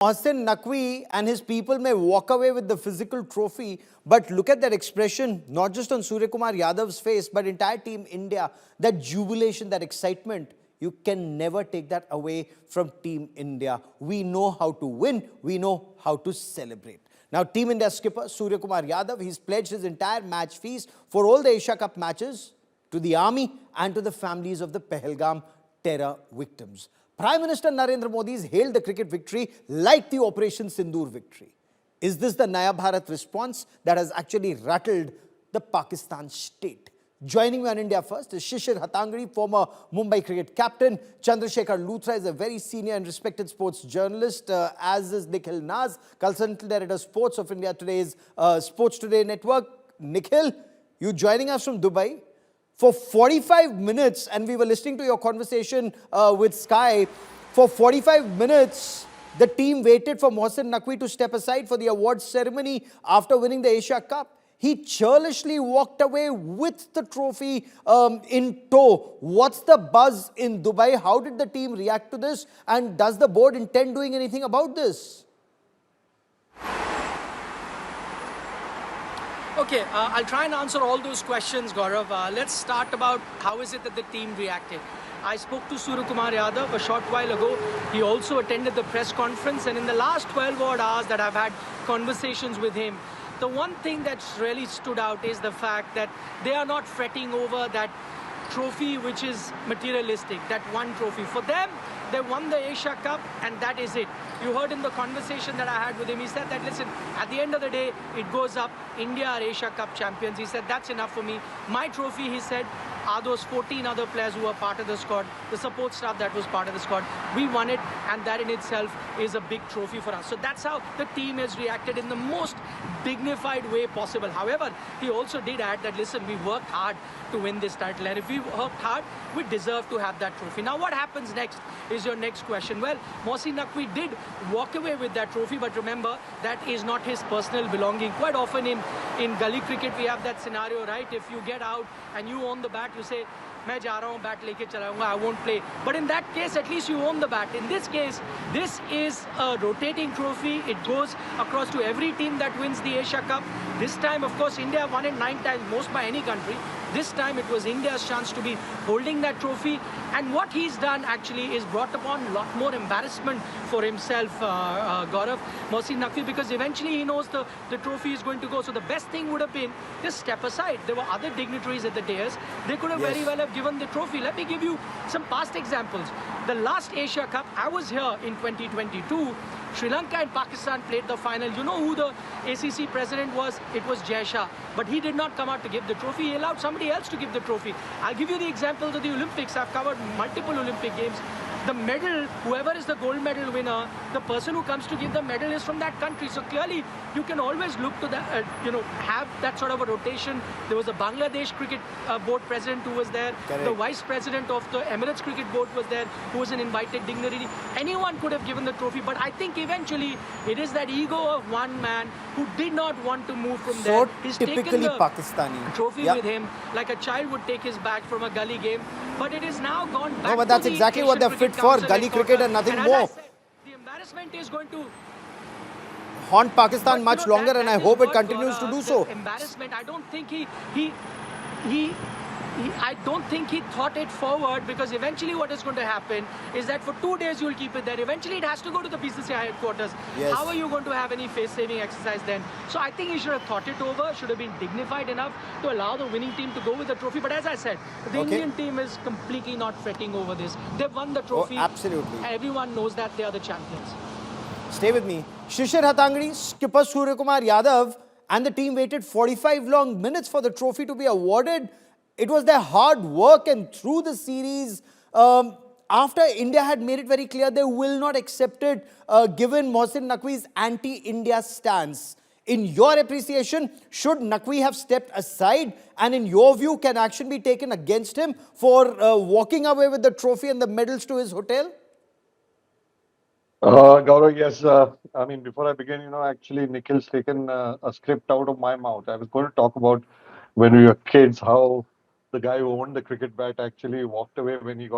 Mohsin Naqvi and his people may walk away with the physical trophy, but look at that expression, not just on Surya Kumar Yadav's face, but entire Team India, that jubilation, that excitement. You can never take that away from Team India. We know how to win. We know how to celebrate. Now, Team India skipper Surya Kumar Yadav, he's pledged his entire match fees for all the Asia Cup matches to the army and to the families of the Pahalgam terror victims. Prime Minister Narendra Modi has hailed the cricket victory like the Operation Sindoor victory. Is this the Naya Bharat response that has actually rattled the Pakistan state? Joining me on India First is Shishir Hatangri, former Mumbai cricket captain. Chandrasekhar Luthra is a very senior and respected sports journalist, as is Nikhil Naz, consultant editor sports of India Today's Sports Today network. Nikhil, you joining us from Dubai. For 45 minutes, and we were listening to your conversation with Sky, for 45 minutes, the team waited for Mohsin Naqvi to step aside for the awards ceremony after winning the Asia Cup. He churlishly walked away with the trophy in tow. What's the buzz in Dubai? How did the team react to this? And does the board intend doing anything about this? Okay, I'll try and answer all those questions, Gaurav. Let's start about how is it that the team reacted. I spoke to Surya Kumar Yadav a short while ago. He also attended the press conference, and in the last 12 odd hours that I've had conversations with him, the one thing that's really stood out is the fact that they are not fretting over that trophy which is materialistic, that one trophy. For them, they won the Asia Cup and that is it. You heard in the conversation that I had with him, he said that, listen, at the end of the day, it goes up, India are Asia Cup champions. He said, that's enough for me. My trophy, he said, are those 14 other players who are part of the squad, the support staff that was part of the squad. We won it, and that in itself is a big trophy for us. So that's how the team has reacted in the most dignified way possible. However, he also did add that, listen, we worked hard to win this title, and if we worked hard, we deserve to have that trophy. Now, what happens next is your next question. Well, Mohsin Naqvi did walk away with that trophy, but remember, that is not his personal belonging. Quite often in gully cricket, we have that scenario, right? If you get out and you own the bat, you say, मैं जा रहा हूँ, bat लेके चला जाऊँगा, I won't play. But in that case, at least you own the bat. In this case, this is a rotating trophy. It goes across to every team that wins the Asia Cup. This time, of course, India won it 9 times, most by any country. This time, it was India's chance to be holding that trophy. And what he's done, actually, is brought upon a lot more embarrassment for himself, Gaurav, Mohsin Naqvi, because eventually he knows the trophy is going to go. So the best thing would have been just step aside. There were other dignitaries at the dais. They could have very well have given the trophy. Let me give you some past examples. The last Asia Cup, I was here in 2022. Sri Lanka and Pakistan played the final. You know who the ACC president was? It was Jai Shah. But he did not come out to give the trophy. He allowed somebody else to give the trophy. I'll give you the example of the Olympics. I've covered multiple Olympic games. The medal, whoever is the gold medal winner, the person who comes to give the medal is from that country. So clearly, you can always look to that, have that sort of a rotation. There was a Bangladesh cricket board president who was there. Correct. The vice president of the Emirates cricket board was there, who was an invited dignitary. Anyone could have given the trophy, but I think eventually it is that ego of one man who did not want to move from there. He's taken the Pakistani trophy with him, like a child would take his bag from a gully game. But it is now gone back. No, but that's exactly what they're fit for, gully cricket and nothing more. Said, the embarrassment is going to haunt Pakistan much longer, and I hope it continues to do so. Embarrassment. I don't think I don't think he thought it forward, because eventually what is going to happen is that for 2 days you'll keep it there. Eventually it has to go to the BCCI headquarters. Yes. How are you going to have any face-saving exercise then? So I think he should have thought it over, should have been dignified enough to allow the winning team to go with the trophy. But as I said, the Indian team is completely not fretting over this. They've won the trophy. Oh, absolutely. Everyone knows that they are the champions. Stay with me. Shishir Hatangri, skipper Surya Kumar Yadav, and the team waited 45 long minutes for the trophy to be awarded. It was their hard work, and through the series, after India had made it very clear they will not accept it, given Mohsin Naqvi's anti-India stance. In your appreciation, should Naqvi have stepped aside? And in your view, can action be taken against him for walking away with the trophy and the medals to his hotel? Gaurav, yes. I mean, before I begin, actually, Nikhil's taken a script out of my mouth. I was going to talk about when we were kids, how the guy who owned the cricket bat actually walked away when he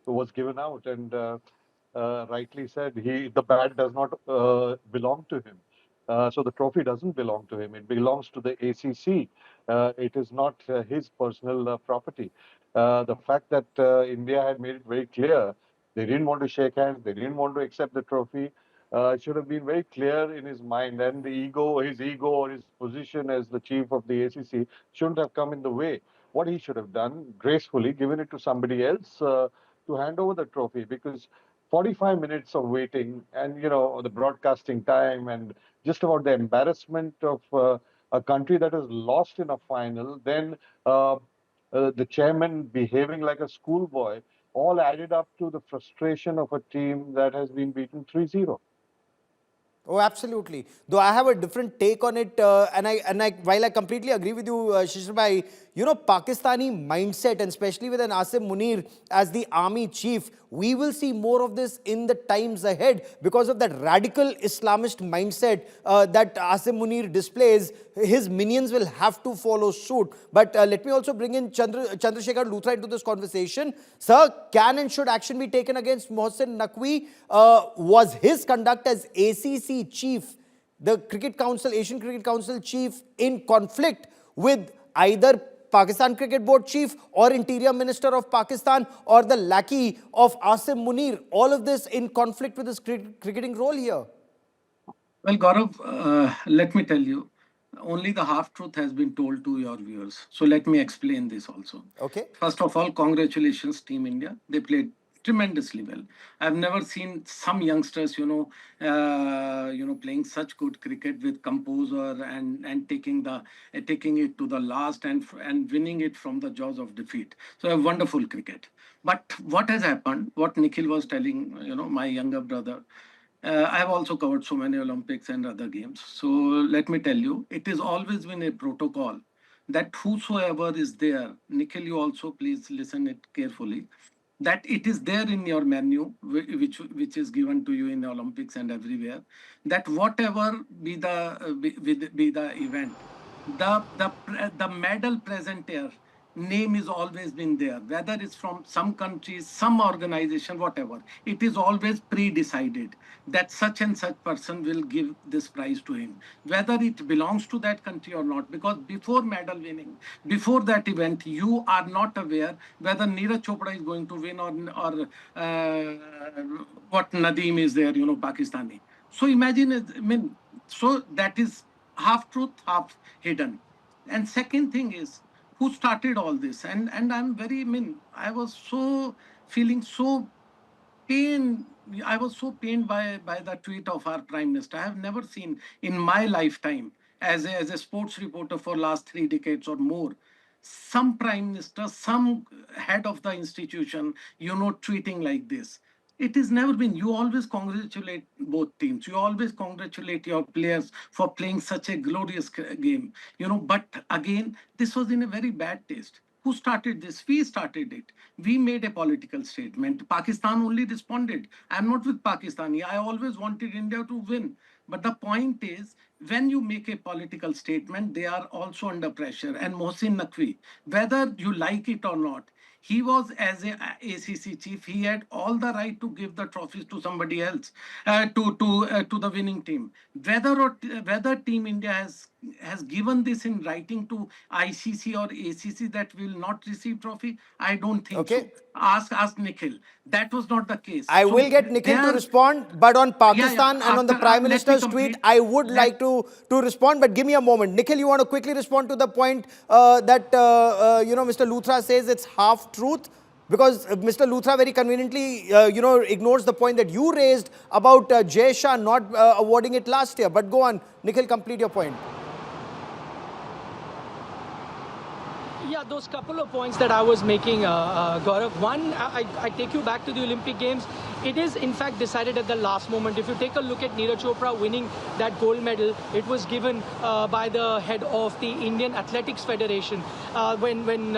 was given out. And rightly said, the bat does not belong to him. So the trophy doesn't belong to him. It belongs to the ACC. It is not his personal property. The fact that India had made it very clear they didn't want to shake hands, they didn't want to accept the trophy. It should have been very clear in his mind, and his ego or his position as the chief of the ACC shouldn't have come in the way. What he should have done, gracefully given it to somebody else to hand over the trophy, because 45 minutes of waiting and the broadcasting time and just about the embarrassment of a country that has lost in a final, then the chairman behaving like a schoolboy, all added up to the frustration of a team that has been beaten 3-0. Oh, absolutely. Though I have a different take on it, while I completely agree with you, Shishir bhai, Pakistani mindset, and especially with an Asim Munir as the army chief, we will see more of this in the times ahead because of that radical Islamist mindset that Asim Munir displays. His minions will have to follow suit. But let me also bring in Chandrasekhar Luthra into this conversation. Sir, can and should action be taken against Mohsin Naqvi? Was his conduct as ACC chief, the Cricket Council, Asian Cricket Council chief, in conflict with either Pakistan Cricket Board chief or Interior Minister of Pakistan or the lackey of Asim Munir? All of this in conflict with his cricketing role here. Well, Gaurav, let me tell you, only the half truth has been told to your viewers. So let me explain this also. Okay. First of all, congratulations, Team India. They played tremendously well. I've never seen some youngsters, playing such good cricket with composure and taking it to the last and winning it from the jaws of defeat. So a wonderful cricket. But what has happened? What Nikhil was telling, my younger brother. I have also covered so many Olympics and other games. So let me tell you, it has always been a protocol that whosoever is there, Nikhil, you also please listen it carefully, that it is there in your menu, which is given to you in the Olympics and everywhere, that whatever be the event, the medal presenter name is always been there, whether it's from some countries, some organization, whatever. It is always pre-decided that such and such person will give this prize to him, whether it belongs to that country or not. Because before medal winning, before that event, you are not aware whether Neeraj Chopra is going to win or what Nadeem is there, Pakistani. So imagine, so that is half truth, half hidden. And second thing is, who started all this? And I'm very, I was so feeling so pain. I was so pained by the tweet of our Prime Minister. I have never seen in my lifetime as a sports reporter for last 3 decades or more, some Prime Minister, some head of the institution, tweeting like this. It has never been. You always congratulate both teams. You always congratulate your players for playing such a glorious game. But again, this was in a very bad taste. Who started this? We started it. We made a political statement. Pakistan only responded. I'm not with Pakistani. I always wanted India to win. But the point is, when you make a political statement, they are also under pressure. And Mohsin Naqvi, whether you like it or not, he was, as a ACC chief, he had all the right to give the trophies to somebody else, to the winning team. Whether Team India has given this in writing to ICC or ACC that will not receive trophy, I don't think so. Ask Nikhil. That was not the case. I will get Nikhil to respond, but on Pakistan and on the Prime Minister's tweet, I would like to respond, but give me a moment. Nikhil, you want to quickly respond to the point that, Mr. Luthra says it's half truth? Because Mr. Luthra very conveniently, ignores the point that you raised about Jay Shah not awarding it last year. But go on, Nikhil, complete your point. Yeah, those couple of points that I was making, Gaurav. One, I take you back to the Olympic Games. It is, in fact, decided at the last moment. If you take a look at Neeraj Chopra winning that gold medal, it was given by the head of the Indian Athletics Federation. When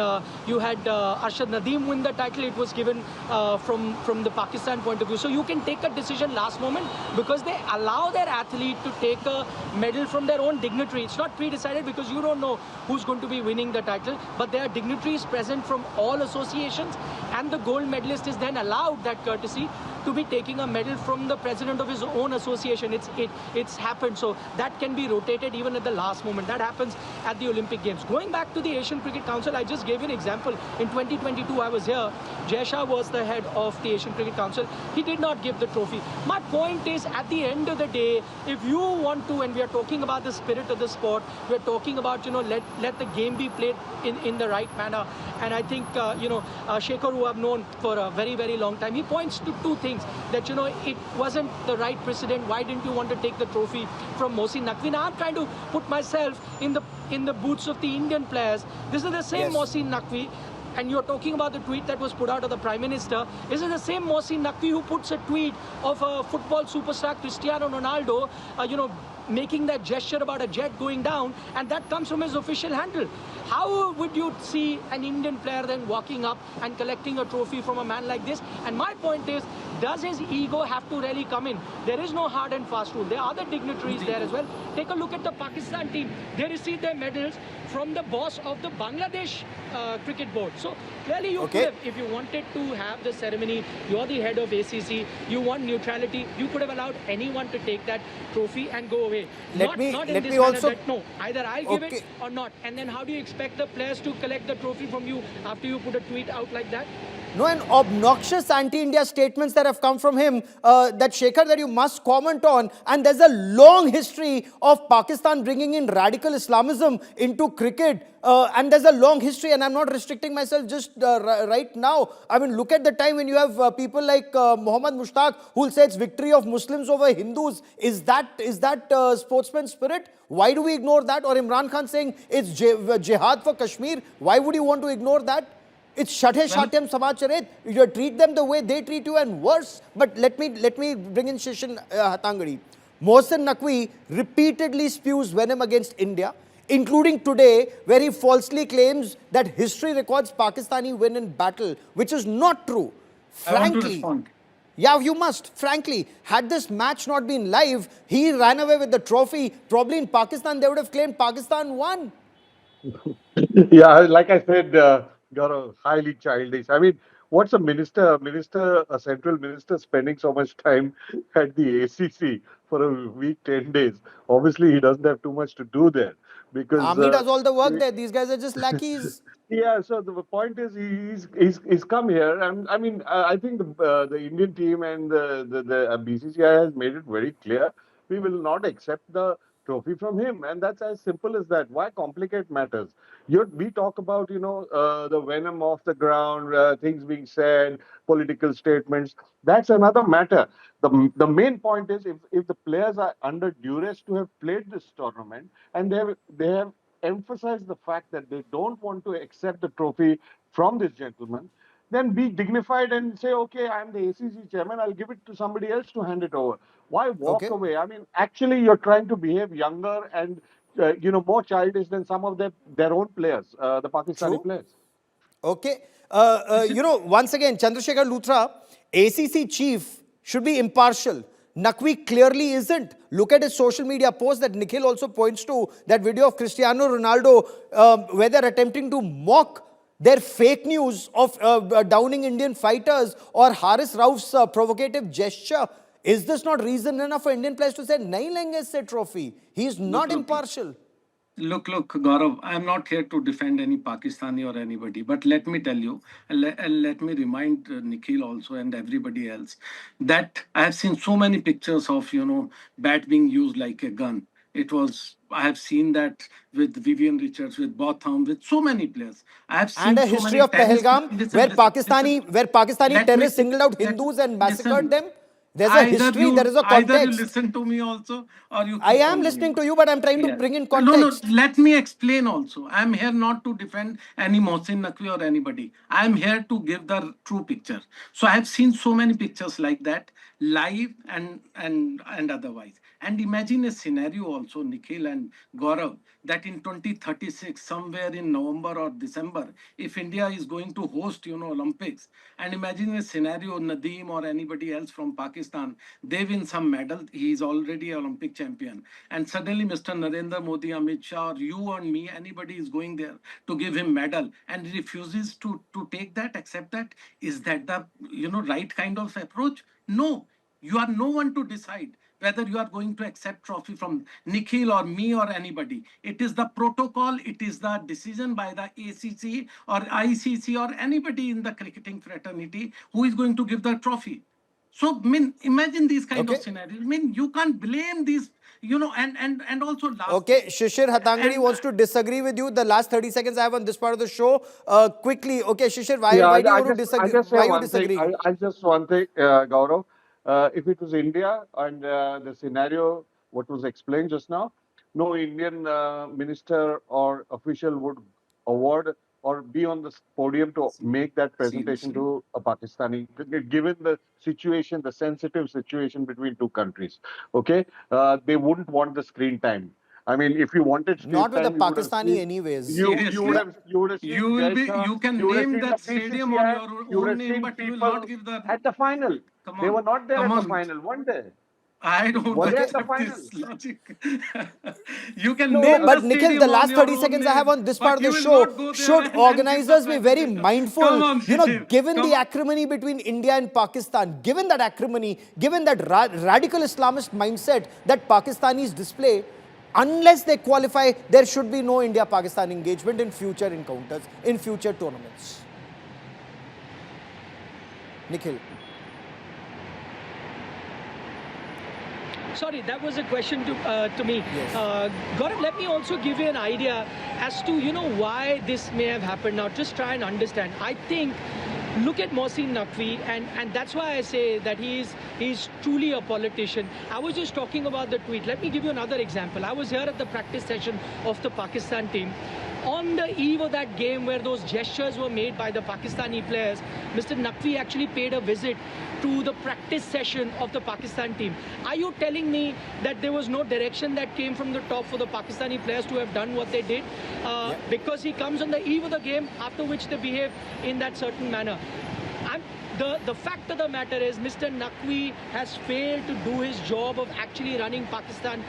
you had Arshad Nadeem win the title, it was given from the Pakistan point of view. So you can take a decision last moment because they allow their athlete to take a medal from their own dignitary. It's not pre-decided because you don't know who's going to be winning the title, but there are dignitaries present from all associations, and the gold medalist is then allowed that courtesy to be taking a medal from the president of his own association. It's happened. So that can be rotated even at the last moment. That happens at the Olympic Games. Going back to the Asian Cricket Council, I just gave you an example. In 2022, I was here. Jai Shah was the head of the Asian Cricket Council. He did not give the trophy. My point is, at the end of the day, if you want to, and we are talking about the spirit of the sport, we are talking about, let the game be played in the right manner. And I think, Shekhar, who I've known for a very, very long time, he points to two things. That, it wasn't the right precedent. Why didn't you want to take the trophy from Mohsin Naqvi? Now I'm trying to put myself in the boots of the Indian players. This is the same Mohsin Naqvi. And you're talking about the tweet that was put out of the Prime Minister. This is the same Mohsin Naqvi who puts a tweet of a football superstar Cristiano Ronaldo, making that gesture about a jet going down, and that comes from his official handle. How would you see an Indian player then walking up and collecting a trophy from a man like this? And my point is, does his ego have to really come in? There is no hard and fast rule. There are other dignitaries there as well. Take a look at the Pakistan team. They received their medals from the boss of the Bangladesh cricket board. So clearly you could have, if you wanted to have the ceremony, you're the head of ACC, you want neutrality, you could have allowed anyone to take that trophy and go away. Not in this manner that, no, either I'll give it or not. And then how do you expect the players to collect the trophy from you after you put a tweet out like that? No, and obnoxious anti-India statements that have come from him, that Shekhar, that you must comment on. And there's a long history of Pakistan bringing in radical Islamism into cricket. And there's a long history, and I'm not restricting myself just right now. I mean, look at the time when you have people like Muhammad Mushtaq who will say it's victory of Muslims over Hindus. Is that sportsman spirit? Why do we ignore that? Or Imran Khan saying it's jihad for Kashmir. Why would you want to ignore that? It's Shathe Shatyam Samacharet. You treat them the way they treat you and worse. But let me bring in Shishan Hatangadi. Mohsin Naqvi repeatedly spews venom against India, including today, where he falsely claims that history records Pakistani win in battle, which is not true. I want to Frankly, respond. yeah, you must. Frankly, had this match not been live, he ran away with the trophy. Probably in Pakistan, they would have claimed Pakistan won. Yeah, like I said, Gaurav, highly childish. I mean, what's a central minister spending so much time at the ACC for a week, 10 days? Obviously, he doesn't have too much to do there because Army does all the work there. These guys are just lackeys. yeah, so the point is he's come here, and I mean I think the Indian team and the BCCI has made it very clear we will not accept the trophy from him, and that's as simple as that. Why complicate matters? We talk about the venom off the ground, things being said, political statements. That's another matter. The main point is if the players are under duress to have played this tournament, and they have emphasize the fact that they don't want to accept the trophy from this gentleman, then be dignified and say, okay, I'm the ACC chairman, I'll give it to somebody else to hand it over. Why walk Okay. away? I mean, actually, you're trying to behave younger and more childish than some of their own players, the Pakistani True. players. Okay. Once again, Chandrasekhar Luthra, ACC chief, should be impartial. Naqvi clearly isn't. Look at his social media post that Nikhil also points to, that video of Cristiano Ronaldo, where they're attempting to mock their fake news of downing Indian fighters, or Haris Rauf's provocative gesture. Is this not reason enough for Indian players to say, nahi lenge isse trophy? He is not impartial. Look, Gaurav, I'm not here to defend any Pakistani or anybody, but let me tell you, and let me remind Nikhil also and everybody else that I have seen so many pictures of, bat being used like a gun. I have seen that with Vivian Richards, with Botham, with so many players. I have And seen a so history many of tennis. Pahalgam, Listen, where listen, listen. Pakistani Let me, terrorists singled out let, Hindus and massacred listen. them. There's a history, there is a Either you context. listen to me also, or you I keep am on listening going to on. you, but I'm trying to Yeah. bring in No, context. let me explain also. I'm here not to defend any Mohsin Naqvi or anybody. I'm here to give the true picture. So I've seen so many pictures like that, live and otherwise. And imagine a scenario also, Nikhil and Gaurav, that in 2036, somewhere in November or December, if India is going to host, Olympics, and imagine a scenario, Nadeem or anybody else from Pakistan, they win some medal. He is already Olympic champion, and suddenly Mr. Narendra Modi, Amit Shah, or you and me, anybody is going there to give him medal, and he refuses to take that, accept that. Is that the right kind of approach? No, you are no one to decide whether you are going to accept trophy from Nikhil or me or anybody. It is the protocol, it is the decision by the ACC or ICC or anybody in the cricketing fraternity who is going to give the trophy. So, I mean, imagine these kind of Okay. scenarios. I mean, you can't blame these, and also last. Okay, Shishir Hatangadi And wants to disagree with you. The last 30 seconds I have on this part of the show. Quickly, okay, Shishir, Yeah, why do you want to I disagree? just say Why you one thing. disagreeing? I just one thing, Gaurav. If it was India and the scenario what was explained just now, no Indian minister or official would award or be on the podium to make that presentation seriously. to a Pakistani, given the situation, the sensitive situation between two countries. Okay, they wouldn't want the screen time. I mean, if you wanted screen Not with the time, you would have Pakistani seen anyways. Seriously, you would have you seen will be. Jaisha, You can you would have name seen the that stadium on BCCI, your you would own have name, seen but you will not people give the. at the final. Come They were on, not there come at the on. final, weren't they? I don't Were they at the accept final? this logic. You can No, No, name the but Nikhil, the stadium on last your 30 own seconds I have name, on this part but of you the will show, not go there should and give the organizers be very presentation. Come mindful, on, you know, Shishir. given Come the on. acrimony between India and Pakistan, given that acrimony, given that radical Islamist mindset that Pakistanis display, unless they qualify, there should be no India-Pakistan engagement in future encounters, in future tournaments. Nikhil. Sorry, that was a question to me. Yes. Gaurav, let me also give you an idea as to why this may have happened. Now, just try and understand. I think, look at Mohsin Naqvi, and that's why I say that he's truly a politician. I was just talking about the tweet. Let me give you another example. I was here at the practice session of the Pakistan team. On the eve of that game where those gestures were made by the Pakistani players, Mr. Naqvi actually paid a visit to the practice session of the Pakistan team. Are you telling me that there was no direction that came from the top for the Pakistani players to have done what they did? Because he comes on the eve of the game, after which they behave in that certain manner. The fact of the matter is Mr. Naqvi has failed to do his job of actually running Pakistan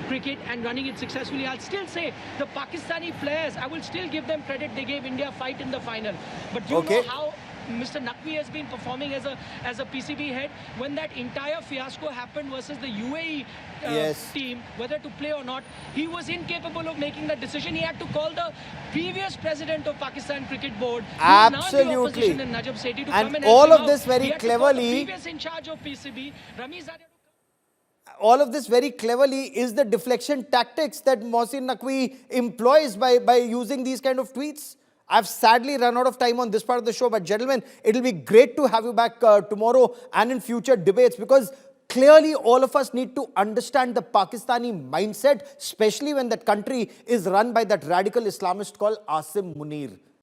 cricket and running it successfully. I'll still say the Pakistani players, I will still give them credit. They gave India a fight in the final. But you know how Mr. Naqvi has been performing as a PCB head when that entire fiasco happened versus the UAE team, whether to play or not, he was incapable of making that decision. He had to call the previous president of Pakistan Cricket Board, who is now the opposition in Najib Sethi, to come and help all him of out. this very He had to call the cleverly, previous in charge of PCB, Ramiz Zaria. all of this very cleverly is the deflection tactics that Mohsin Naqvi employs by using these kind of tweets. I've sadly run out of time on this part of the show, but gentlemen, it'll be great to have you back tomorrow and in future debates, because clearly all of us need to understand the Pakistani mindset, especially when that country is run by that radical Islamist called Asim Munir.